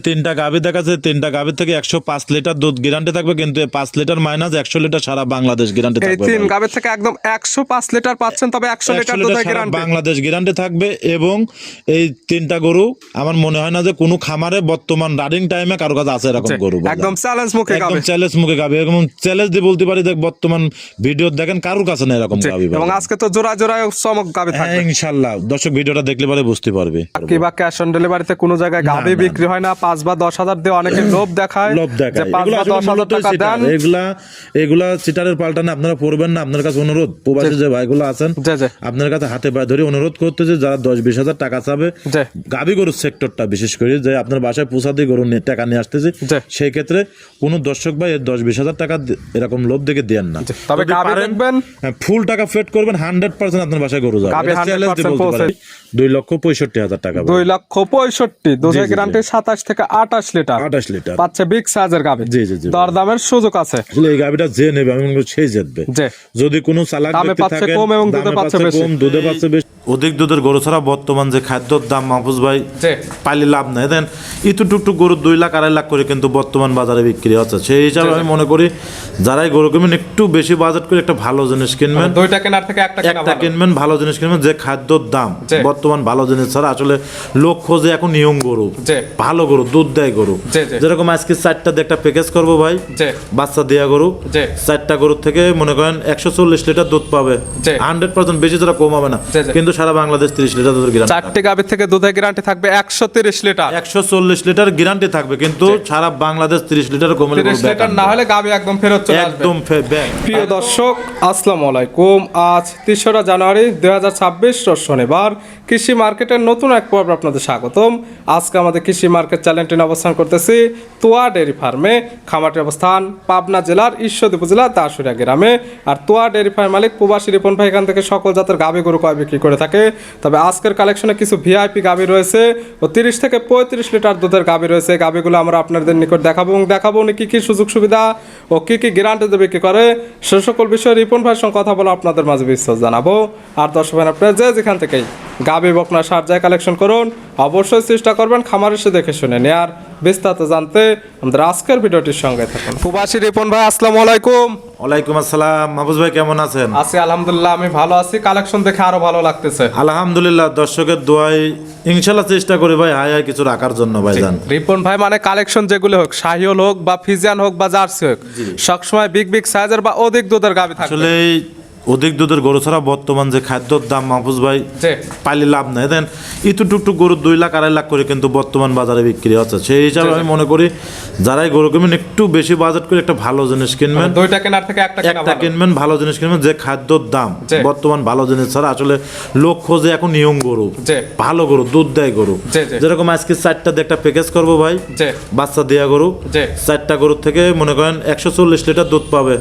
তিনটা গাভী দেখাচ্ছে, তিনটা গাভীর থেকে 105 লিটার দুধ গ্যারান্টি থাকবে, কিন্তু 5 লিটার মাইনাস 100 লিটার সারা বাংলাদেশ গ্যারান্টি এই থাকবে। তিন গাভীর থেকে একদম 105 লিটার পাচ্ছেন, তবে 100 লিটার দুধের সারা গ্যারান্টি বাংলাদেশ গ্যারান্টি থাকবে। এবং এই তিনটা গরু আমার মনে হয় না যে কোনো খামারে বর্তমান রানিং টাইমে কারো কাছে আছে এরকম গরু। একদম চ্যালেঞ্জ মুখে একদম গাভী, চ্যালেঞ্জ মুখে গাভী, এবং চ্যালেঞ্জ দিয়ে বলতে পারি যে বর্তমান ভিডিও দেখেন কারোর কাছে না এরকম গাভী। এবং আজকে তো জোড়া জোড়ায় চমক গাভী হ্যাঁ থাকবে ইনশাআল্লাহ, দর্শক ভিডিওটা দেখলে পরে বুঝতে পারবে। কিবা ক্যাশ অন ডেলিভারিতে কোনো জায়গায় গাভী বিক্রি হয় না। 5 বা 10 হাজার দিয়ে অনেকে লোভ দেখায় লোভ যে দেখায়, 5 বা 10 হাজার টাকা দেন। এগুলা চিটারের পাল্টানে আপনারা পড়বেন না। আপনার কাছে অনুরোধ, প্রবাসী যে ভাইগুলো আছেন আপনার কাছে হাতে পায়ে ধরে অনুরোধ করতেছে, যারা 10-20 হাজার টাকা চাবে গাভী গরুর সেক্টরটা বিশেষ করে, যে আপনার বাসায় পোষা দিয়ে গরু টাকা নিয়ে আসতেছে, সেই ক্ষেত্রে কোন দর্শক ভাই 10-20 হাজার টাকা এরকম লোভ দেখে দেন না। তবে গাভী দেখবেন ফুল টাকা ফেট করবেন, 100% আপনার বাসায় গরু যাবে। 2,65,000 টাকা, 2,65,000 দুধের গ্যারান্টি 27 থেকে 28 লিটার পাচ্ছে বিগ সাইজের গাভী। দরদামের সুযোগ আছে। আসলে এই গাভীটা যে নেবে আমি মনে করি সেই জিতবে। যদি কোনো চালাক ব্যক্তি থাকে, কম এবং দুধে পাচ্ছে বেশি, কম দুধে পাচ্ছে বেশি। অধিক দুধের গরু ছাড়া বর্তমান যে খাদ্যর দাম মাহফুজ ভাই পাইলে লাভ নাই। দেন ইতু টুকটুক গরু 2 লাখ 2.5 লাখ করে কিন্তু বর্তমান বাজারে বিক্রি হচ্ছে। সেই হিসাবে আমি মনে করি যারাই গরু কিনবেন একটু বেশি বাজেট করে একটা ভালো জিনিস কিনবেন, দুইটা কেনার থেকে একটা কিনবেন, ভালো জিনিস কিনবেন। যে খাদ্যর দাম বর্তমান ভালো জিনিস ছাড়া আসলে লোক খোঁজে এখন নিয়ম গরু, ভালো গরু, দুধ দেয় গরু। যেরকম আজকে 4টা দিয়ে একটা প্যাকেজ করবো ভাই, বাচ্চা দেয়া গরু, 4টা গরুর থেকে মনে করেন 140 লিটার দুধ পাবে, 100% বেশি যারা কম হবে না, কিন্তু সারা বাংলাদেশ 30 লিটার দুধের গ্যারান্টি। 4টি গাভীর থেকে দুধের গ্যারান্টি থাকবে 130 লিটার, 140 লিটার গ্যারান্টি থাকবে, কিন্তু সারা বাংলাদেশ 30 লিটার কমলে 30 লিটার না হলে গাভী একদম ফেরত চলে আসবে। একদম ব্যাক। প্রিয় দর্শক আসসালামু আলাইকুম। আজ 3রা জানুয়ারি 2026 রোজ শনিবার। কৃষি মার্কেটের নতুন এক পর্ব আপনাদের স্বাগতম। আজকে আমাদের কৃষি মার্কেট চ্যানেলটি অবস্থান করতেছি তোয়া ডেয়ারি ফার্মে। খামারটির অবস্থান পাবনা জেলার ঈশ্বরদী উপজেলার দাসুরিয়া গ্রামে। আর তোয়া ডেয়ারি ফার্ম মালিক প্রবাসী রিপন ভাই এখান থেকে সকল জাতের গাভী গরু কয় বিক্রি করে থাকে। তবে আজকের কালেকশনে কিছু ভিআইপি গাভী রয়েছে ও 30 থেকে 35 লিটার দুধের গাভী রয়েছে। গাভীগুলো আমরা আপনাদের নিকট দেখাবো এবং দেখাবো উনি কি সুযোগ সুবিধা ও কি গ্যারান্টিতে বিক্রি করে, সে সকল বিষয়ে রিপন ভাইয়ের সঙ্গে কথা বলে আপনাদের মাঝে বিস্তারিত জানাবো। আর দর্শক ভাই আপনারা যেখান থেকেই গাভী বকনা সার যায় কালেকশন করুন, অবশ্যই চেষ্টা করবেন খামার এসে দেখে শুনে নেয়ার। বিস্তারিত জানতে আমাদের আজকের ভিডিওটির সঙ্গে থাকুন। প্রবাসী রিপন ভাই আসসালামু আলাইকুম। ওয়ালাইকুম আসসালাম। মাহফুজ ভাই কেমন আছেন? আছি আলহামদুলিল্লাহ, আমি ভালো আছি। কালেকশন দেখে আরো ভালো লাগতেছে আলহামদুলিল্লাহ। দর্শকের দোয়ায় ইনশাআল্লাহ চেষ্টা করি ভাই হাই কিছু রাখার জন্য ভাইজান। রিপন ভাই মানে কালেকশন যেগুলো হোক, শাহিওল হোক বা ফিজিয়ান হোক বা জার্সি হোক, সবসময় বিগ সাইজের বা অধিক দুধের গাভী থাকবে। আসলে অধিক দুধের গরু ছাড়া বর্তমান যে খাদ্যর দাম মাহফুজ ভাই পাইলে লাভ নাই। দেন ইতু টুকটুক গরু 2 লাখ 2.5 লাখ করে কিন্তু বর্তমান বাজারে বিক্রি হচ্ছে। সেই হিসাবে আমি মনে করি যারাই গরু কিনবেন একটু বেশি বাজেট করে একটা ভালো জিনিস কিনবেন, দুইটা কেনার থেকে একটা কিনবেন, ভালো জিনিস কিনবেন। যে খাদ্যর দাম বর্তমান ভালো জিনিস ছাড়া আসলে লোক খোঁজে এখন নিয়ম গরু, ভালো গরু, দুধ দেয় গরু। যেরকম আজকে 4টা দিয়ে একটা প্যাকেজ করবো ভাই, বাচ্চা দেয়া গরু, 4টা গরুর থেকে মনে করেন 140 লিটার দুধ পাবে,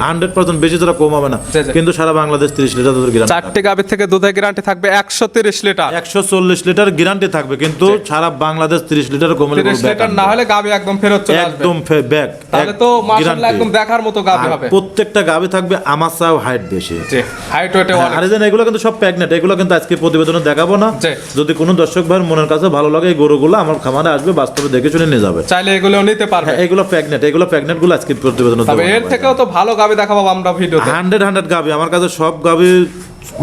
100% বেশি যারা কম হবে না, কিন্তু সারা বাংলাদেশ 30 লিটার দুধের গ্যারান্টি। 4টি গাভীর থেকে দুধের গ্যারান্টি থাকবে 130 লিটার, 140 লিটার গ্যারান্টি থাকবে, কিন্তু সারা বাংলাদেশ 30 লিটার কমলে 30 লিটার না হলে গাভী একদম ফেরত চলে আসবে, একদম ব্যাক। তাহলে তো মাশাআল্লাহ একদম দেখার মতো গাভী হবে। প্রত্যেকটা গাভী থাকবে আমার চাও হাইট বেশি, হাইট ওয়েটে অনেক। আর যেন এগুলো কিন্তু সব প্রেগন্যান্ট, এগুলো কিন্তু আজকে প্রতিবেদনে দেখাবো না। যদি কোনো দর্শক ভাইয়ের মনের কাছে ভালো লাগে এই গরুগুলো আমার খামারে আসবে, বাস্তবে দেখে শুনে নিয়ে যাবে, চাইলে এগুলো নিতে পারবে। এগুলো প্রেগন্যান্ট গুলো আজকে প্রতিবেদনে দেখাবো। তবে এর থেকেও তো ভালো গাভী দেখাবো আমরা ভিডিওতে। 100 গাভী আমার কাছে, সব গাভী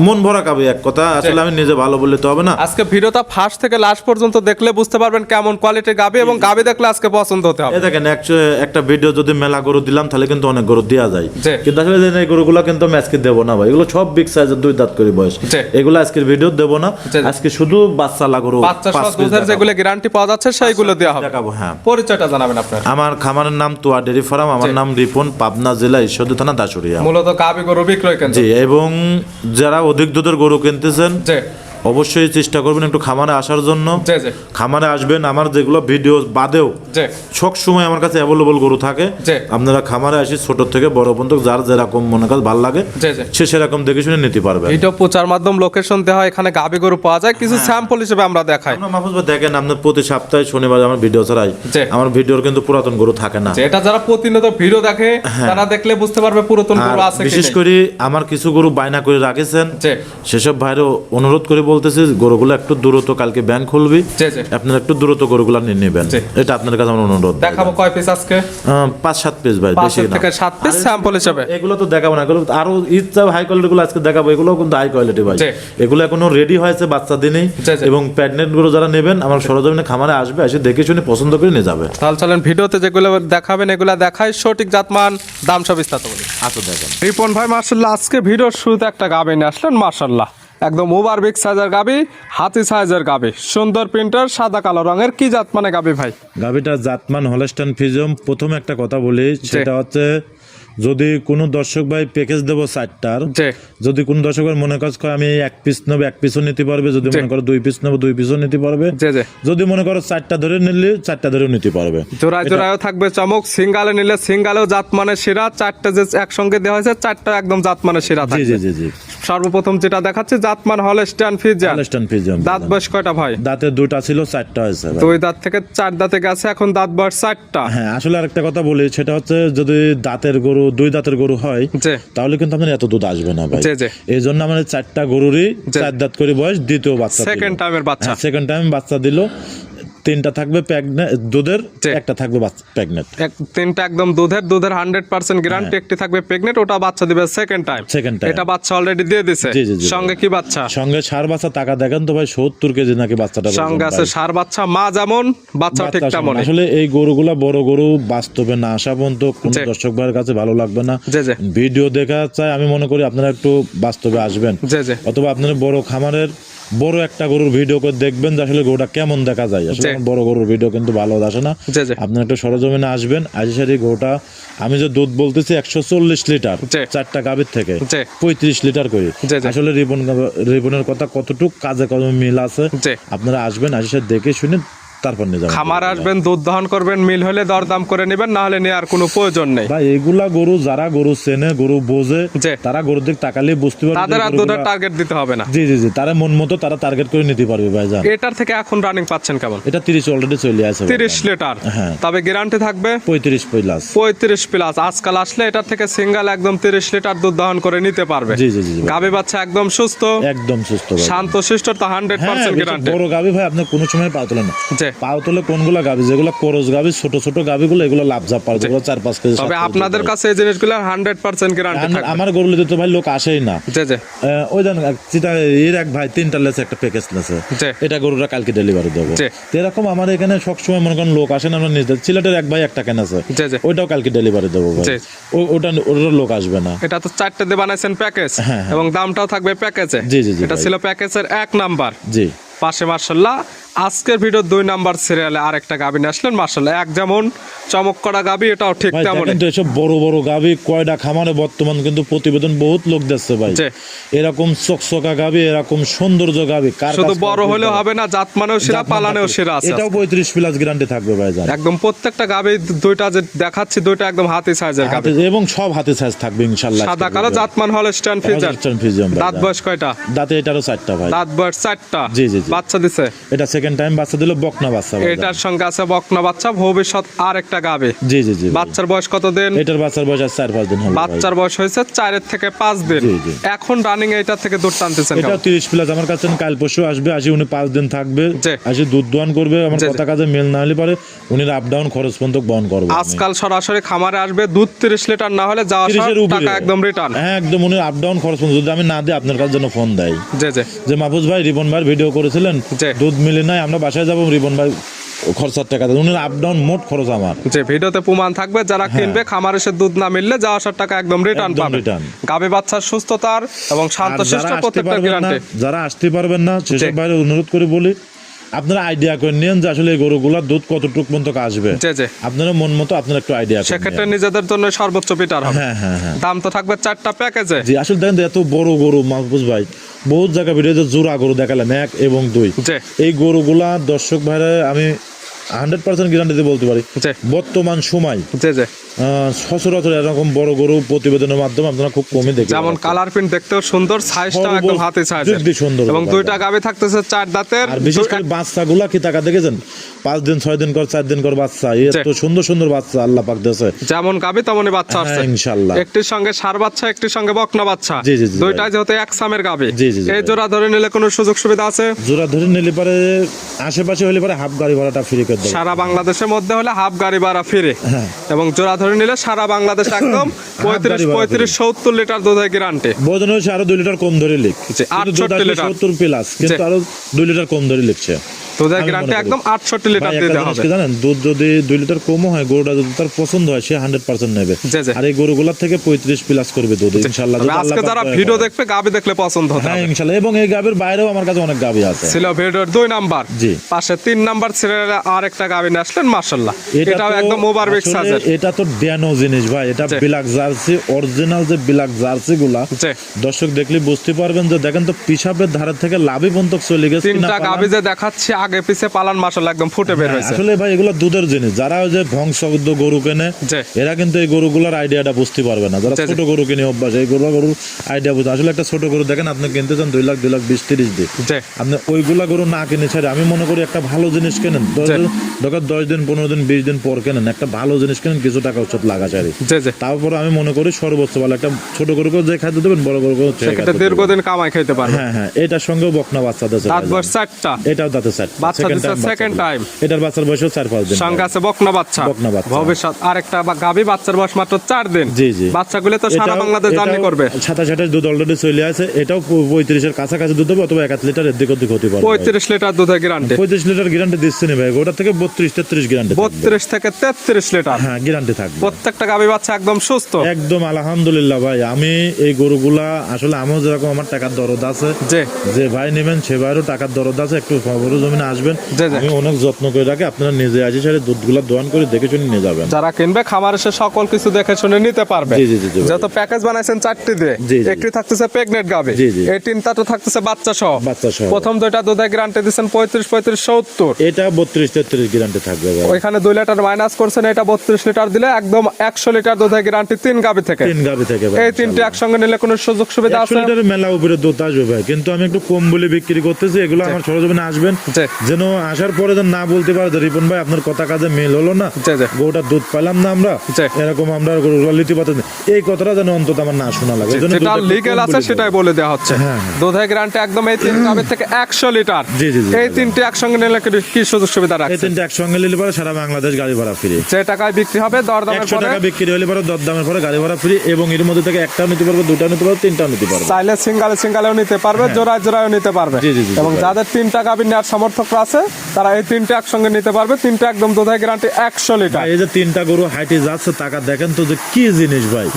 মন ভরা গাভী। এক কথা আসলে আমি নিজে ভালো বললে তো হবে না। আজকে ভিডিওটা ফার্স্ট থেকে লাস্ট পর্যন্ত দেখলে বুঝতে পারবেন কেমন কোয়ালিটির গাভী, এবং গাভী দেখলে আজকে পছন্দ হতে হবে। এই দেখেন একটা ভিডিও যদি মেলা গরু দিলাম তাহলে কিন্তু অনেক গরু দেওয়া যায়, কিন্তু আসলে এই গরুগুলো কিন্তু আমি আজকে দেবো না ভাই। এগুলো সব বিগ সাইজের 2 দাঁত করে বয়স, এগুলো আজকের ভিডিও দেবো না। আজকে শুধু বাচ্চা লাগরু, বাচ্চা সহ দুধের যেগুলো গ্যারান্টি পাওয়া যাচ্ছে সেইগুলো দেওয়া হবে, দেখাবো। হ্যাঁ, পরিচয়টা জানাবেন আপনার। আমার খামারের নাম তোয়া ডেয়ারি ফার্ম, আমার নাম রিপন, পাবনা জেলা ঈশ্বরদী থানা দাসুরিয়া। মূলত গাভী গরু বিক্রয় কেন্দ্র। জি, এবং যারা অধিক দুধের গরু কিনতেছেন অবশ্যই চেষ্টা করবেন একটু খামারে আসার জন্য। খামারে আসবেন, আমার যেগুলো ভিডিও বাদেও সব সময় আমার কাছে অ্যাভেলেবল গরু থাকে। আপনারা খামারে আসি, ছোট থেকে বড় পর্যন্ত যার যেরকম মনে কাজ ভালো লাগে সে সেরকম দেখে শুনে নিতে পারবে। এটা প্রচার মাধ্যম লোকেশন দেওয়া হয়, এখানে গাভী গরু পাওয়া যায়, কিছু স্যাম্পল হিসেবে আমরা দেখাই। মাহফুজ ভাই দেখেন, আপনার প্রতি সপ্তাহে শনিবার আমার ভিডিও ছাড়াই, আমার ভিডিওর কিন্তু পুরাতন গরু থাকে না। এটা যারা প্রতিনিয়ত ভিডিও দেখে তারা দেখলে বুঝতে পারবে পুরাতন গরু আছে। বিশেষ করে আমার কিছু গরু বায়না করে রাখেছেন, সেসব ভাইরও অনুরোধ করে বলতেছি গরুগুলো একটু দ্রুত কালকে ব্যাংক খুলবি, আপনারা একটু দ্রুত গরুগুলো নিয়ে নেবেন, এটা আপনার কাছে আমার অনুরোধ। দেখাবো কয় পিস আজকে? 5-7 পিস ভাই, বেশি না। 7 পিস স্যাম্পল হিসেবে। এগুলো তো দেখাবো না, এগুলো আরো ইচ্ছা হাই কোয়ালিটি গুলো আজকে দেখাবো, এগুলো কিন্তু হাই কোয়ালিটি ভাই। এগুলো এখনো রেডি হয়েছে বাচ্চা দিনেই, এবং প্রেগনেন্ট গরু যারা নেবেন আমার সরজমিনে খামারে আসবে, এসে দেখে শুনে পছন্দ করে নিয়ে যাবে। তাহলে চলেন ভিডিওতে যেগুলো দেখাবেন এগুলা দেখাই, সঠিক জাতমান দাম সব বিস্তারিত বলি। আচ্ছা দেখেন রিপন ভাই মাশাআল্লাহ আজকে ভিডিওর শুরুতে একটা গাবি নিয়ে আসলেন, মাশাআল্লাহ একদম ওভার বিগ সাইজের গাবি, হাতি সাইজের গাবি, সুন্দর প্রিন্টার, সাদা কালো রঙের। কি জাত মানে গাবি ভাই? গাবিটা জাতমান হলস্টাইন ফ্রিজিয়ান। প্রথমে একটা কথা বলি, সেটা হচ্ছে যদি কোনো দর্শক ভাই প্যাকেজ দেবো 4টার, যদি কোনো দর্শক ভাই মনে করে আমি 1 পিস নেবো 1 পিসও নিতে পারবে, যদি মনে করো 2 পিস নেবো 2 পিসও নিতে পারবে, যদি মনে করো 4টা ধরে নিলে 4টা ধরেও নিতে পারবে। জোড়ায় জোড়ায়ও থাকবে চমক, সিঙ্গালে নিলে সিঙ্গালেও জাত মানে সেরা, 4টা যে একসঙ্গে দেওয়া হয়েছে 4টা একদম জাত মানে সেরা থাকবে। জি জি জি। সর্বপ্রথম যেটা দেখাচ্ছে জাতমান হলস্টাইন ফ্রিজিয়ান। Holstein Friesian. দাঁত বয়স কয়টা ভাই? দাঁতে 2টা ছিল, 4টা হয়েছে। 2 দাঁত থেকে 4 দাঁতে গেছে, এখন দাঁত বয়স 4টা। হ্যাঁ, আসলে আরেকটা কথা বলি, সেটা হচ্ছে যদি দাঁতের গরু 2 দাঁতের গরু হয় তাহলে কিন্তু আপনার এত দুধ আসবে না ভাই। এই জন্য আমাদের 4টা গরুরই 4 দাঁত করে বয়স, দ্বিতীয় বাচ্চা, সেকেন্ড টাইমের বাচ্চা, সেকেন্ড টাইম বাচ্চা দিল। 3টা থাকবে দুধের, একটা থাকবে প্রেগনেন্ট। 3টা একদম দুধের 100% গ্যারান্টি, একটি থাকবে প্রেগনেন্ট, ওটা বাচ্চা দিবে সেকেন্ড টাইম। এটা বাচ্চা অলরেডি দিয়ে দিছে। সঙ্গে কি বাচ্চা? সঙ্গে ষাঁড় বাচ্চা। টাকা দেখেন তো ভাই 70 কেজি নাকি বাচ্চাটা। সঙ্গে আছে ষাঁড় বাচ্চা, মা যেমন বাচ্চা ঠিক তেমন। আসলে এই গরুগুলা বড় গরু বাস্তবে না আসা পর্যন্ত কোন দর্শক ভাইয়ের কাছে ভালো লাগবে না। ভিডিও দেখা চাই, আমি মনে করি আপনারা একটু বাস্তবে আসবেন, অথবা আপনারা বড় খামারের বড় একটা গরুর ভিডিও করে দেখবেন যে আসলে গরুটা কেমন দেখা যায়। আসলে বড় গরুর ভিডিও কিন্তু ভালো আসে না। আপনারা একটু সরজমিনে আসবেন। আজকের গরুটা আমি যে দুধ বলতেছি 140 লিটার, 4টা গাভীর থেকে 35 লিটার করে। আসলে রিপনের কথা কতটুকু কাজে কর্মে মিল আছে, আপনারা আসবেন, আসে দেখে শুনে তারপর নিয়ে যাবেন। খামার আসবেন, দুধ দহন করবেন, মিল হলে দরদাম করে নেবেন, না হলে নেওয়ার কোনো প্রয়োজন নেই ভাই। এগুলা গরু যারা গরু চেনে, গরু বোঝে, তারা গরুর দিক তাকালে বুঝতে পারবে, তাদের আর দুধের টার্গেট দিতে হবে না। জি জি জি, তারা মন মতো তারা টার্গেট করে নিতে পারবে ভাই। জান এটার থেকে এখন রানিং পাচ্ছেন কেমন? এটা 30 অলরেডি চলে আসে, 30 লিটার। হ্যাঁ, তবে গ্যারান্টি থাকবে 35 প্লাস। 35 প্লাস। আজকাল আসলে এটার থেকে সিঙ্গেল একদম 30 লিটার দুধ দহন করে নিতে পারবে। জি জি জি। গাভী বাচ্চা একদম সুস্থ, একদম সুস্থ, শান্ত শিষ্ট, তো 100% গ্যারান্টি। বড় গাভী ভাই আপনি কোনো সময় পাও তোলে না। পাও তোলে কোনগুলো গাভী, যেগুলো করজ গাভী, ছোট ছোট গাভীগুলো, এগুলো লাভ জাপ পারে, যেগুলো 4-5 কেজি। তবে আপনাদের কাছে এই জিনিসগুলো 100% গ্যারান্টি থাকবে। আমার গরুলিতে তো ভাই লোক আসেই না। জি জি। ওই দেন চিতা এর এক ভাই 3টা লেছে, একটা প্যাকেজ লেছে, এটা গরুটা কালকে ডেলিভারি দেবো। এরকম আমার এখানে সবসময় মনে করেন লোক আসেন, আমরা নিজেদের সিলেটের এক ভাই একটা কেনেছে, ওইটাও কালকে ডেলিভারি দেবো ভাই। ওটা লোক আসবে না। এটা তো 4টে দিয়ে বানাইছেন প্যাকেজ, এবং দামটাও থাকবে প্যাকেজে। জি জি জি। এটা ছিল প্যাকেজের 1 নাম্বার। জি। পাশে মাশাআল্লাহ আজকের ভিডিও 2 নাম্বার সিরিয়ালে আরেকটা গাভী নিয়ে আসলেন, মাশাআল্লাহ এক যেমন চমক করা গাভী, এটাও ঠিক তেমন। কিন্তু এসব বড় বড় গাভী কয়টা খামারে বর্তমান কিন্তু প্রতিবেদন বহুত লোক দিচ্ছে ভাই। এরকম চকচকা গাভী, এরকম সৌন্দর্য গাভী শুধু বড় হলেও হবে না, জাত মানেও সেরা, পালানেও সেরা আছে। এটাও 35 প্লাস গ্যারান্টি থাকবে ভাই। জান একদম প্রত্যেকটা গাভী, 2টা যে দেখাচ্ছি 2টা একদম হাতি সাইজের গাভী, এবং সব হাতি সাইজ থাকবে ইনশাআল্লাহ। সাদা কালো জাতমান হলস্টাইন ফ্রিজিয়ান। দাঁত বয়স কয়টা? দাঁতে এটারও 4টা ভাই। দাঁত বয়স 4টা। জি জি। বাচ্চা দিছে, এটা সেকেন্ড টাইম বাচ্চা দিল, বকনা বাচ্চা। এটার সঙ্গে আছে বকনা বাচ্চা, ভবিষ্যৎ আরেকটা গাভী। জি জি জি। বাচ্চার বয়স কত দিন? এটার বাচ্চার বয়স 4-5 দিন হলো। বাচ্চার বয়স হয়েছে 4 থেকে 5 দিন। এখন রানিং এটা থেকে দুধ টানতেছেন। এটা 30 প্লাস আমার কাছে কাল পরশু আসবে, আসি উনি 5 দিন থাকবে, আসি দুধ দোয়ান করবে। আমার কথা কাজে মেল না হলে পারে উনি আপ ডাউন খরচ পর্যন্ত বহন করবে। আজকাল সরাসরি খামারে আসবে, দুধ 30 লিটার না হলে যাওয়া টাকা একদম রিটার্ন। হ্যাঁ একদম, উনি আপ ডাউন খরচ পর্যন্ত যদি আমি না দিই আপনার কাছে যেন ফোন দেয় জি জি, যে মাহফুজ ভাই রিপন ভাই ভিডিও করেছিলেন, দুধ মিলে নাই, আমরা বাসায় যাবো, রিপন ভাই খরচার টাকা দেন, উনি আপ ডাউন মোট খরচ আমার। যে ভিডিওতে প্রমাণ থাকবে, যারা কিনবে খামারে এসে দুধ না মিললে যাওয়া আসার টাকা একদম রিটার্ন পাবে। গাভী বাচ্চার সুস্থতার এবং শান্তশিষ্ট প্রত্যেকটা গ্যারান্টি। যারা আসতে পারবেন না সেসব বাইরে অনুরোধ করে বলি আপনারা আইডিয়া করে নেন যে আসলে এই গরুগুলার দুধ কতটুকু পর্যন্ত আসবে। আপনারা মন মতো আপনারা একটু আইডিয়া করেন, সেক্ষেত্রে নিজেদের জন্য সর্বোচ্চ পিটার হবে। হ্যাঁ হ্যাঁ হ্যাঁ। দাম তো থাকবে 4টা প্যাকেজে। জি আসলে দেখেন এত বড় গরু মাহফুজ ভাই, বহুত জায়গা ভিডিওতে জোড়া গরু দেখালাম 1 এবং 2। এই গরুগুলা দর্শক ভাইরা আমি 100% গ্যারান্টি বলতে পারি বর্তমান সময় সচরাচর এরকম বড় গরু প্রতিবেদনের মাধ্যমে আপনারা খুব কমই দেখেন। যেমন কালার প্রিন্ট দেখতেও সুন্দর, সাইজটা একদম হাতে সাইজের, সুন্দর, এবং 2টা গাভী থাকতেছে 4 দাঁতের। আর বিশেষ করে বাচ্চাগুলা কি টাকা দেখেছেন 5 দিন 6 দিন কর 4 দিন কর বাচ্চা এত সুন্দর সুন্দর বাচ্চা আল্লাহ পাক দিয়েছে, যেমন গাবি তেমনই বাচ্চা আসছে ইনশাআল্লাহ। একটির সঙ্গে ষাঁড় বাচ্চা, একটির সঙ্গে বকনা বাচ্চা, জি, জি, জি, দুইটাই যেহেতু এক সামের গাবি, জি, জি, জি, এই জোড়া ধরে নিলে কোনো সুযোগ সুবিধা আছে? জোড়া ধরে নিলে পরে আশেপাশে হলে পরে হাফ গাড়ি ভাড়াটা ফ্রি করে দেবো। সারা বাংলাদেশের মধ্যে হলে হাফ গাড়ি ভাড়া ফিরে, হ্যাঁ। এবং জোড়া ধরে নিলে সারা বাংলাদেশ একদম 35-70 লিটার দুধের গ্যারান্টি। বোঝানো হচ্ছে আরো 2 লিটার কম ধরে লিখ, 68 লিটার 70 প্লাস, কিন্তু আরো 2 লিটার কম ধরে লিখছে। দুধের গ্যারান্টি একদম 68 লিটার দিতে হবে। জানেন দুধ যদি 2 লিটার কমও হয়, গরুটা যদি তার পছন্দ হয় সে 100% নেবে। আর এই গরুগুলোর থেকে 35 প্লাস করবে দুধ ইনশাআল্লাহ। আজকে যারা ভিডিও দেখবে গাবি দেখলে পছন্দ হবে, হ্যাঁ ইনশাআল্লাহ। এবং এই গাবির বাইরেও আমার কাছে অনেক গাবি আছে। ছিল ভিডিওর 2 নাম্বার, জি, পাশে 3 নাম্বার সিরিয়ালে আরেকটা গাবি নিয়ে আসলেন মাশাআল্লাহ। এটাও একদম ওভার বিগ সাইজের। এটা তো ড্যানো জিনিস ভাই, এটা ব্ল্যাক জার্সি, অরিজিনাল যে ব্ল্যাক জার্সি গুলা দর্শক দেখলে বুঝতে পারবেন যে দেখেন তো পিছাপের ধারে থেকে লাভি পর্যন্ত চলে গেছে। 3টা গাবি যে দেখাচ্ছি আগে পিছে পালান মাশাআল্লাহ একদম ফুটে বের হয়েছে। আসলে ভাই এগুলো দুধের জিনিস, যারা ওই যে ভংশবদ্ধ গরু কেনে এরা কিন্তু এই গরুগুলোর আইডিয়াটা বুঝতে পারবে না। যারা ছোট গরু কিনে অভ্যাস, এই গরুর আইডিয়া বুঝে। আসলে একটা ছোট গরু দেখেন আপনি কিনতে চান 2 লাখ 2 লাখ 20-30 দিয়ে, আপনি ওইগুলা গরু না কিনে ছেড়ে আমি মনে করি একটা ভালো জিনিস কেনেন, দরকার 10 দিন 15 দিন 20 দিন পর কেনেন, একটা ভালো জিনিস কেনেন, কিছু টাকা উচ্চত লাগা চাই। তারপর আমি মনে করি সর্বোচ্চ ভালো একটা ছোট গরুকে যে খাদ্য দেবেন, বড় গরুকে দীর্ঘদিন কামাই খাইতে পারবে। হ্যাঁ হ্যাঁ, এটার সঙ্গেও বকনা বাচ্চা দিয়েছে, দাঁত বয়স 4টা, এটাও দাঁতে 4, বাচ্চা দিছে সেকেন্ড টাইম। এটার বাচ্চার বয়স 4-5 দিন, সঙ্গে আছে বকনা বাচ্চা। ভবিষ্যৎ আরেকটা গাবি বাচ্চার বয়স মাত্র 4 দিন। জি জি, বাচ্চাগুলো তো সারা বাংলাদেশ জার্নি করবে। 27-28 দুধ অলরেডি চলে আছে, এটাও 35 এর কাছাকাছি দুধ হবে, অথবা 1 লিটার এর দিক ওদিক হতে পারে। 35 লিটার দুধের গ্যারান্টি, 35 লিটার গ্যারান্টি দিচ্ছে না ভাই, ওটা থেকে 32-33 গ্যারান্টি, 32 থেকে 33 লিটার হ্যাঁ গ্যারান্টি থাকবে। প্রত্যেকটা গাবি বাচ্চা একদম সুস্থ, একদম আলহামদুলিল্লাহ ভাই। আমি এই গরুগুলা আসলে আমিও যেরকম আমার টাকার দরদ আছে, যে ভাই নেবেন সে ভাইয়েরও টাকার দরদ আছে, একটু খবর জমিনে আসবেন, আমি অনেক যত্ন করে রাখি। আপনারা নিজে আসে সেটা দুধগুলা দোয়ান করে দেখে শুনে নিয়ে যাবেন। যারা কিনবে খামার এসে সকল কিছু দেখে শুনে নিতে পারবে। জি জি জি, যত প্যাকেজ বানাইছেন 4টি দিয়ে, একটি থাকতেছে প্রেগনেন্ট গাবি, এই 3টা তো থাকতেছে বাচ্চা সহ। প্রথম 2টা দুধের গ্যারান্টি দিবেন 35-70, এটা 32-33 গ্যারান্টি থাকবে ভাই। ওইখানে 2 লিটার মাইনাস করছেন, এটা 32 লিটার দিলে একদম 100 লিটার দুধের গ্যারান্টি 3 গাবি থেকে। 3 গাবি থেকে ভাই, এই 3টি একসঙ্গে নিলে কোনো সুযোগ সুবিধা আছে? 100 লিটারের মেলা উপরে দুধ আসবে ভাই, কিন্তু আমি একটু কম বলে বিক্রি করতেছি। এগুলো আমার সরজমিনে আসবেন, যেন আসার পরে যেন না বলতে পারে রিপন ভাই আপনার কথা কাজে মিল হলো না, গরুটা দুধ পাইলাম না আমরা, এরকম আমরা গরুগুলো লিতে পারতেছি, এই কথাটা যেন অন্তত আমার না শোনা লাগে। যেটা লিগ্যাল আছে সেটাই বলে দেওয়া হচ্ছে। দুধের গ্যারান্টি একদম এই 3 গাবি থেকে 100 লিটার। এই 3টি একসঙ্গে নিলে কি সুযোগ সুবিধা রাখছে? এই 3টি একসঙ্গে নিলে পরে সারা বাংলাদেশ গাড়ি ভাড়া ফ্রি, যে টাকায় বিক্রি হবে দরদামের পরে 100 টাকা বিক্রি হলে পরে দরদামের পরে গাড়ি ভাড়া ফ্রি, এবং এর মধ্যে থেকে একটাও নিতে পারবে, দুটাও নিতে পারবে, তিনটাও নিতে পারবে, চাইলে সিঙ্গেলেও নিতে পারবে, জোড়ায়ও নিতে পারবে। এবং যাদের 3টা গাবি নেওয়ার সামর্থ্য আছে তারা এই 3টা একসঙ্গে নিতে পারবে। 3টা একদম দুধের গ্যারান্টি 100 লিটার। এই যে 3টা গরু হাইটে যাচ্ছে, টাকা দেখেন তো যে কি জিনিস ভাই।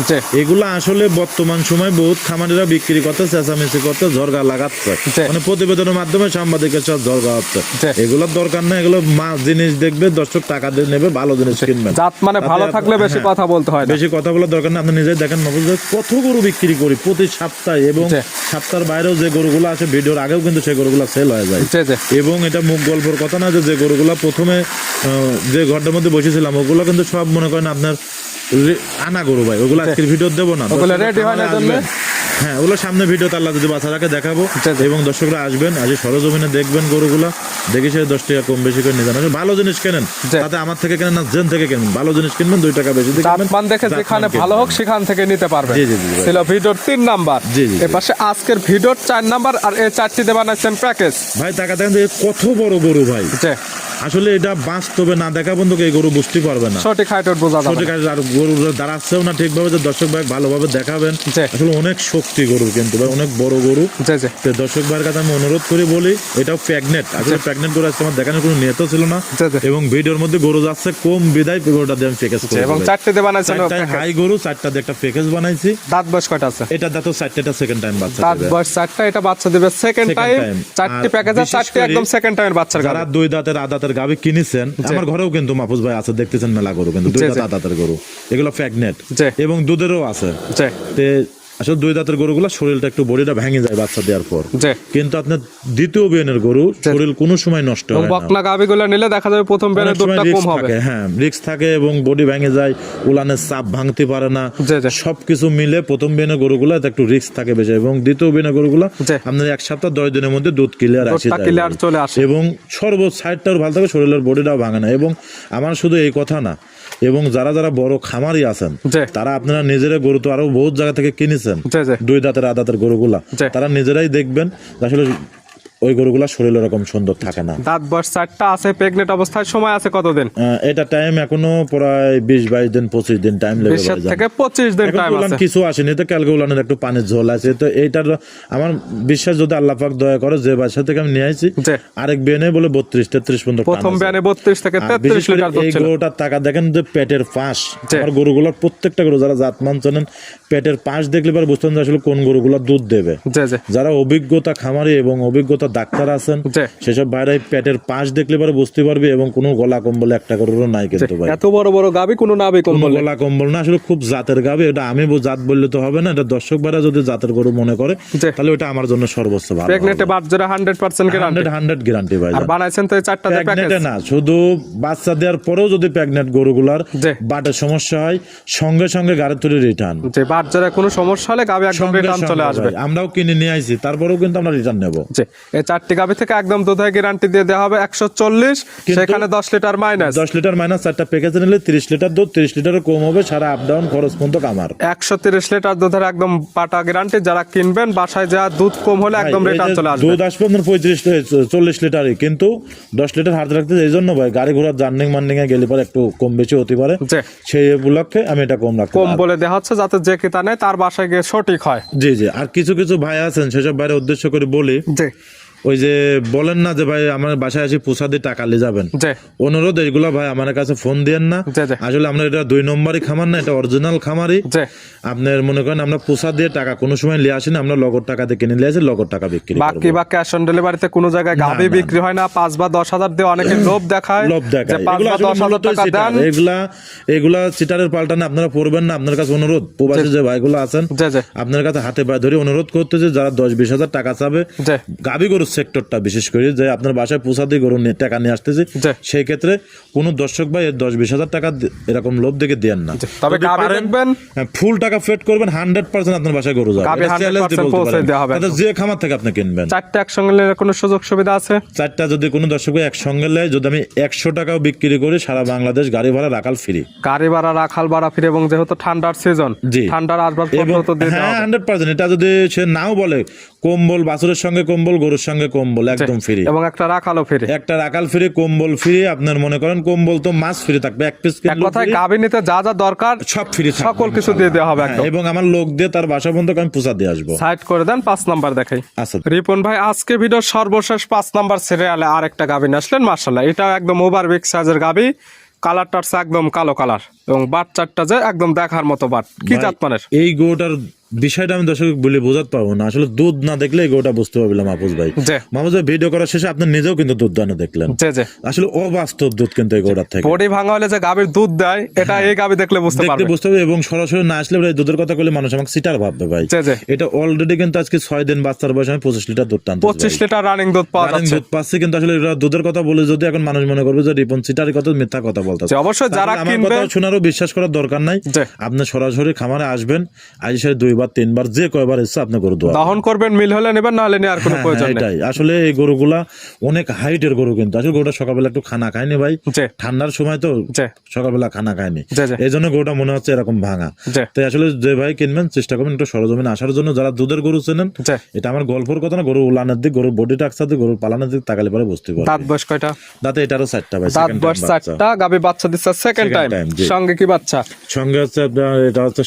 এগুলো আসলে বর্তমান সময় বহুত খামারিরা বিক্রি করতে চেঁচামেচি করতে ঝরগা লাগাচ্ছে, মানে প্রতিবেদনের মাধ্যমে সাংবাদিকের সাথে ঝরগা হচ্ছে। এগুলোর দরকার না, এগুলো জিনিস দেখবে দর্শক টাকা দিয়ে নেবে, ভালো জিনিস কিনবেন। জাত মানে ভালো থাকলে বেশি কথা বলতে হয় না, বেশি কথা বলার দরকার না। আপনি নিজেই দেখেন কত গরু বিক্রি করি প্রতি সপ্তাহে, এবং সপ্তাহের বাইরেও যে গরুগুলো আছে ভিডিওর আগেও কিন্তু সেই গরুগুলো সেল হয়ে যায়। এবং এটা মুখ গল্পের কথা না, যে গরুগুলো প্রথমে যে ঘরটার মধ্যে বসেছিলাম ওগুলো কিন্তু সব মনে করেন আপনার আনা গরু ভাই, ওগুলো আজকের ভিডিও দেবো না, হ্যাঁ ওগুলো সামনে ভিডিও আল্লাহ যদি বাচ্চারাকে দেখাবো, এবং দর্শকরা আসবেন, আজ সরজমিনে দেখবেন গরুগুলা, দেখে সে 10 টাকা কম বেশি করে নিয়ে যান। ভালো জিনিস কেনেন, তাতে আমার থেকে কেনেন না জেন থেকে কেনেন, ভালো জিনিস কিনবেন, 2 টাকা বেশি দেখে যেখানে ভালো হোক সেখান থেকে নিতে পারবেন। ছিল ভিডিওর 3 নাম্বার, এর পাশে আজকের ভিডিওর 4 নাম্বার, আর এই 4টি দেওয়া নাচ্ছেন প্যাকেজ। ভাই টাকা দেখেন কত বড় গরু ভাই, আসলে এটা বাস্তবে না দেখা বন্ধুকে এই গরু বুঝতে পারবে না, সঠিক হাইট বোঝা যাবে, সঠিক হাইট, আর গরু দাঁড়াচ্ছেও না ঠিকভাবে, যে দর্শক ভাই ভালোভাবে দেখাবেন। আসলে অনেক শক্তি গরু, কিন্তু ভাই অনেক বড় গরু। দর্শক ভাইয়ের কাছে আমি অনুরোধ করে বলি, এটাও প্রেগনেন্ট, আসলে প্রেগনেন্ট গরু আজকে আমার দেখানোর কোনো নিয়ত ছিল না, এবং ভিডিওর মধ্যে গরু যাচ্ছে কম বিদায় গরুটা দিয়ে আমি প্যাকেজ করি, এবং 4টে দিয়ে বানাইছেন হাই গরু, 4টা দিয়ে একটা প্যাকেজ বানাইছি। দাঁত বয়স কয়টা আছে? এটা দাঁত 4টা, সেকেন্ড টাইম বাচ্চা, দাঁত বয়স 4টা, এটা বাচ্চা দিবে সেকেন্ড টাইম। 4টি প্যাকেজ আছে, 4টি একদম সেকেন্ড টাইমের বাচ্চার গাবি। যারা 2 দাঁতের আদাতের গাবি কিনেছেন, আমার ঘরেও কিন্তু মাহফুজ ভাই আছে, দেখতেছেন মেলা গরু, কিন্তু 2 দাঁত আদাতের গরু, এগুলো প্রেগনেন্ট এবং দুধেরও আছে। আসলে দুই দাঁতের গরুগুলা শরীরটা একটু বডিটা ভেঙে যায় বাচ্চা দেওয়ার পর, জি। কিন্তু আপনার দ্বিতীয় বিয়ানের গরু শরীর কোনো সময় নষ্ট হয় না। বকনা গাবিগুলো নিলে দেখা যাবে প্রথম বিয়ানের দুধটা কম হবে, হ্যাঁ রিস্ক থাকে এবং বডি ভেঙে যায়, উলানের চাপ ভাঙতে পারে না, জি, জি। সবকিছু মিলে প্রথম বিয়ানের গরুগুলা একটু রিস্ক থাকে বেশি, এবং দ্বিতীয় বিয়ানের গরুগুলা জি। আপনার 1 সপ্তাহ 10 দিনের মধ্যে দুধ ক্লিয়ার আসে যায় ক্লিয়ার চলে আসে, এবং সর্বোচ্চ সাইডটাও ভালো থাকে, শরীরের বডিটাও ভাঙে না। এবং আমার শুধু এই কথা না, এবং যারা যারা বড় খামারি আছেন তারা আপনারা নিজেরা গরু তো আরো বহুত জায়গা থেকে কিনেছেন, দুই দাঁতের আদাতের গরুগুলা, তারা নিজেরাই দেখবেন আসলে ওই গরুগুলা শরীর এরকম সুন্দর থাকে না। দাঁত বয়স 4টা আছে, প্রেগনেন্ট অবস্থায় সময় আছে কতদিন? এটা টাইম এখনো প্রায় 20-22 দিন 25 দিন টাইম লেগে 20 থেকে 25 দিন টাইম আছে। কিছু আসেনি তো, কালকে উলানের একটু পানির ঝোল আছে, তো এইটার আমার বিশ্বাস যদি আল্লাহ পাক দয়া করে যে বাসা থেকে আমি নিয়ে আইছি, আরেক বিয়ানে বলে 32-33 পর্যন্ত, প্রথম বিয়ানে 32 থেকে 33 লিটার দুধ ছিল। এই গরুটার টাকা দেখেন যে পেটের পাশ, আমার গরুগুলোর প্রত্যেকটা গরু যারা জাতমান জানেন পেটের পাশ দেখলে পরে বুঝতেন যে আসলে কোন গরুগুলো দুধ দেবে। যারা অভিজ্ঞতা খামারি এবং অভিজ্ঞতা ডাক্তার আছেন সেসব বাইরে পেটের পাশ দেখলে পরে বুঝতে পারবে, এবং কোনো গলা কম্বল একটা গরুরও নাই কিন্তু ভাই, এত বড় বড় গাবি কোনো নাবি কম্বল, গলা কম্বল না, আসলে খুব জাতের গাবি। এটা আমি জাত বললে তো হবে না, এটা দর্শক ভাইরা যদি জাতের গরু মনে করে তাহলে ওটা আমার জন্য সর্বোচ্চ ভালো। প্রেগনেন্টে বাচ্চারা 100% গ্যারান্টি, 100 গ্যারান্টি ভাই। আর বানাইছেন তো এই চারটা প্যাকেজ না, শুধু বাচ্চা দেওয়ার পরেও যদি প্রেগনেন্ট গরুগুলার বাটের সমস্যা হয় সঙ্গে সঙ্গে গাড়ি তুলে রিটার্ন, যে বাচ্চারা কোনো সমস্যা হলে গাবি একদম রিটার্ন চলে আসবে। আমরাও কিনে নিয়ে আইছি, তারপরেও কিন্তু আমরা রিটার্ন নেব। এই চারটি গাবি থেকে একদম দুধের গ্যারান্টি দিয়ে দেওয়া হবে 140, সেখানে 10 লিটার মাইনাস, 10 লিটার মাইনাস চারটা প্যাকেজে নিলে 30 লিটার দুধ, 30 লিটারও কম হবে, সারা আপ ডাউন খরচ পর্যন্ত কামার। 130 লিটার দুধের একদম পাটা গ্যারান্টি, যারা কিনবেন বাসায় যা দুধ কম হলে একদম রিটার্ন চলে আসবে। দুধ আসবে আপনার 35-40 লিটারই, কিন্তু 10 লিটার হাতে রাখতে এই জন্য ভাই গাড়ি ঘোড়ার জার্নিং মার্নিং এ গেলে পরে একটু কম বেশি হতে পারে, সেই উপলক্ষে আমি এটা কম রাখি, কম বলে দেওয়া হচ্ছে যাতে যে কিতা নেয় তার বাসায় গিয়ে সঠিক হয়। জি জি। আর কিছু কিছু ভাই আছেন সেসব ভাইয়ের উদ্দেশ্য করে বলি, ওই যে বলেন না যে ভাই আমার বাসায় আসি পোষা দিয়ে টাকা নিয়ে যাবেন, অনুরোধ এইগুলো ভাই আমার কাছে ফোন দিয়েন না। আসলে আমরা এটা 2 নম্বরই খামার না, এটা অরিজিনাল খামারই। আপনার মনে করেন আমরা পোষা দিয়ে টাকা কোনো সময় নিয়ে আসি না, আমরা লগর টাকা দিয়ে কিনে নিয়ে আসি, লগর টাকা বিক্রি করব। বাকি বা ক্যাশ অন ডেলিভারিতে কোনো জায়গায় গাবি বিক্রি হয় না, 5 বা 10 হাজার দিয়ে অনেকে লোভ দেখায়, যে 5 বা 10 হাজার টাকা দেন, এগুলা চিটারের পাল্টানে আপনারা পড়বেন না। আপনার কাছে অনুরোধ, প্রবাসী যে ভাইগুলো আছেন আপনার কাছে হাতে পায়ে ধরে অনুরোধ করতেছে, যারা 10-20 হাজার টাকা চাবে গাবি গরু সেক্টরটা বিশেষ করে, যে আপনার বাসায় পোষা দিয়ে গরু টাকা নিয়ে আসতেছে, সেই ক্ষেত্রে কোন দর্শক ভাই 10-20 হাজার টাকা এরকম লোভ দেখে দেন না। তবে গাবি দেখবেন ফুল টাকা ফেট করবেন, 100% আপনার বাসায় গরু যাবে, যে খামার থেকে আপনি কিনবেন। চারটা একসঙ্গে নিলে কোনো সুযোগ সুবিধা আছে? চারটা যদি কোনো দর্শক ভাই একসঙ্গে নেয়, যদি আমি 100 টাকাও বিক্রি করি, সারা বাংলাদেশ গাড়ি ভাড়া রাখাল ফ্রি, গাড়ি ভাড়া রাখাল ভাড়া ফ্রি, এবং যেহেতু ঠান্ডার সিজন, ঠান্ডার আসবাবপত্র তো দিতে হবে 100%। এটা যদি সে নাও বলে, কম্বল বাছুরের সঙ্গে কম্বল, গরুর সঙ্গে কম্বল একদম ফ্রি, এবং একটা রাখালও ফ্রি, একটা রাখাল ফ্রি, কম্বল ফ্রি। আপনার মনে করেন কম্বল তো মাছ ফ্রি থাকবে, এক পিস এক কথায় গাবি নিতে যা যা দরকার সব ফ্রি, সকল কিছু দিয়ে দেওয়া হবে একদম। এবং আমার লোক দিয়ে তার বাসা পর্যন্ত আমি পৌঁছা দিয়ে আসবো। সাইড করে দেন, 5 নাম্বার দেখাই। আচ্ছা রিপন ভাই, আজকে ভিডিওর সর্বশেষ 5 নাম্বার সিরিয়ালে আরেকটা গাবি নিয়ে আসলেন, মাশাআল্লাহ। এটাও একদম ওভার বিগ সাইজের গাবি, কালারটা একদম কালো কালার, এবং বাচ্চাটা যে একদম দেখার মতো বাট, কি জাত মানের? এই গরুটার বিষয়টা আমি দর্শক বলে বোঝাতে পারবো না, আসলে দুধ না দেখলে এই গরুটা বুঝতে পারলাম। মাহফুজ ভাই, মাহফুজ ভাই ভিডিও করার শেষে আপনি নিজেও কিন্তু দুধ দানা দেখলেন, আসলে অবাস্তব দুধ কিন্তু এই গরুটার থেকে। বডি ভাঙা হলে যে গাবির দুধ দেয়, এটা এই গাবি দেখলে বুঝতে পারবে, এবং সরাসরি না আসলে দুধের কথা বলে মানুষ আমাকে সিটার ভাববে ভাই। এটা অলরেডি কিন্তু আজকে 6 দিন বাচ্চার বয়সে আমি 25 লিটার দুধ টানছি, 25 লিটার রানিং দুধ পাওয়া যাচ্ছে, দুধ পাচ্ছি। কিন্তু আসলে এটা দুধের কথা বলে যদি এখন মানুষ মনে করবে যে রিপন সিটারের কথা, মিথ্যা কথা বলতেছে, অবশ্যই যারা কিনবে শোনারও বিশ্বাস করার দরকার নাই। আপনি সরাসরি খামারে আসবেন, আইসে 2 বার 3 বার যে কয়বার ইচ্ছা আপনি গরু দহন করবেন, মিল হলে নেবেন, না হলে নেওয়ার কোনো প্রয়োজন নেই। এটাই আসলে এই গরুগুলা অনেক হাইটের গরু, কিন্তু আসলে গরুটা সকালবেলা একটু খানা খায়নি ভাই, ঠান্ডার সময় তো সকালবেলা খানা খায়নি, এই জন্য গরুটা মনে হচ্ছে এরকম ভাঙা। তাই আসলে যে ভাই কিনবেন চেষ্টা করবেন একটু সরজমিনে আসার জন্য, যারা দুধের গরু চেনেন। এটা আমার গল্পের কথা না, গরু উলানের দিক, গরুর বডি টাকসাতে, গরুর পালানের দিক তাকালে পরে বুঝতে পারবেন। দাঁত বয়স কয়টা? দাঁতে এটারও 4টা ভাই, দাঁত বয়স 4টা, গাবি বাচ্চা দিচ্ছে সেকেন্ড টাইম। সঙ্গে কি বাচ্চা? সঙ্গে হচ্ছে এটা হচ্ছে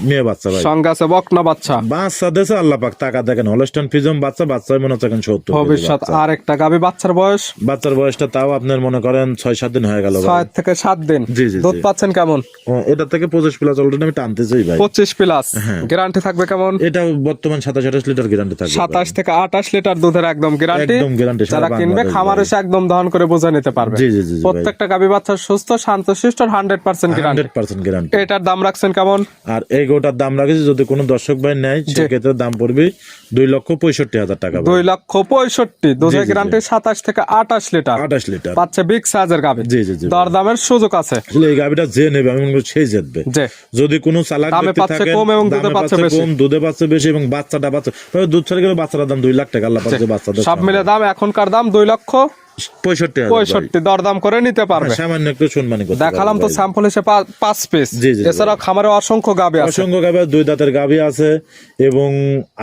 মেয়ে বাচ্চা ভাই, সঙ্গে আছে বকনা বাচ্চা। বাচ্চা দেশে আল্লাহ পাক টাকা দেখেন, হলস্টাইন ফ্রিজিয়ান বাচ্চা, বাচ্চা মনে হচ্ছে এখন 70। ভবিষ্যৎ আরেকটা গাবি, বাচ্চার বয়স? বাচ্চার বয়সটা তাও আপনার মনে করেন 6-7 দিন হয়ে গেল, 6 থেকে 7 দিন। জি জি। দুধ পাচ্ছেন কেমন? এটা থেকে 25 প্লাস অলরেডি আমি টানতে চাই ভাই, 25 প্লাস। গ্যারান্টি থাকবে কেমন? এটা বর্তমান 27-28 লিটার গ্যারান্টি থাকবে, 27 থেকে 28 লিটার দুধের একদম গ্যারান্টি, একদম গ্যারান্টি। যারা কিনবে খামারে এসে একদম দহন করে বোঝা নিতে পারবে। জি জি জি। প্রত্যেকটা গাবি বাচ্চা সুস্থ শান্তশিষ্ট, 100% গ্যারান্টি। 100% গ্যারান্টি। এটার দাম রাখছেন কেমন? আর এই গোটার দাম রাখেছি যদি কোনো দর্শক ভাই নেয় সেক্ষেত্রে দাম পড়বে 2,65,000 টাকা। 2,65,000 দুধের গ্যারান্টি 27 থেকে 28 লিটার। 28 লিটার পাচ্ছে বিগ সাইজের গাভী। জি জি জি। দরদামের সুযোগ আছে। আসলে এই গাভীটা যে নেবে আমি মনে করি সেই জিতবে। যদি কোনো চালাক দামে ব্যক্তি পাচ্ছে থাকে কম এবং দুধে পাচ্ছে বেশি, কম দুধে পাচ্ছে বেশি এবং বাচ্চাটা বাচ্চা দুধ ছাড়া গেলে বাচ্চাটার দাম 2 লাখ টাকা আল্লাহ পাচ্ছে বাচ্চাদের সব মিলে দাম এখনকার দাম 2,65,000 দরদাম করে নিতে পারবে। সামান্য একটু সম্মানী করতে দেখালাম তো স্যাম্পল হিসেবে 5 পিস। এছাড়া খামারে অসংখ্য গাভী আছে, অসংখ্য গাভী, 2 দাঁতের গাভী আছে এবং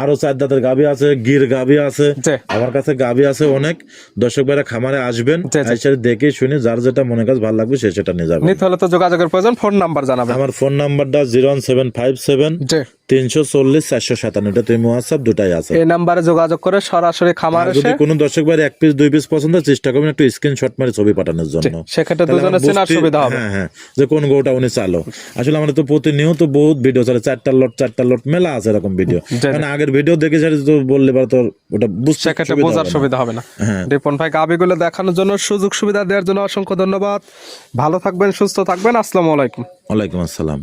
আরো 4 দাঁতের গাভী আছে, গির গাভী আছে, আমার কাছে গাভী আছে অনেক। দর্শক ভাইরা খামারে আসবেন, এসে দেখে শুনে যার যেটা মনে কাছে ভালো লাগবে সে সেটা নিয়ে যাবে। নিতে হলে তো যোগাযোগের প্রয়োজন। ফোন নাম্বার জানাবেন। আমার ফোন নাম্বারটা 01757 340 457, এটা তুমি হোয়াটসঅ্যাপ দুটাই আছে। এই নাম্বারে যোগাযোগ করে সরাসরি খামারে এসে, যদি কোনো দর্শক ভাই 1 পিস 2 পিস পছন্দ চেষ্টা করবেন একটু স্ক্রিনশট মারি ছবি পাঠানোর জন্য, সেক্ষেত্রে দুজনের চেনার সুবিধা হবে। হ্যাঁ হ্যাঁ, যে কোন গরুটা উনি চালো। আসলে আমরা তো প্রতিনিয়ত বহুত ভিডিও চলে, 4টা লট মেলা আছে এরকম ভিডিও, মানে আগের ভিডিও দেখে সেটা তো বললে পারে তো ওটা বুঝতে সেক্ষেত্রে বোঝার সুবিধা হবে না। রিপন ভাই গাভীগুলো দেখানোর জন্য, সুযোগ সুবিধা দেওয়ার জন্য অসংখ্য ধন্যবাদ। ভালো থাকবেন, সুস্থ থাকবেন। আসসালামু আলাইকুম। ওয়ালাইকুম আসসালাম।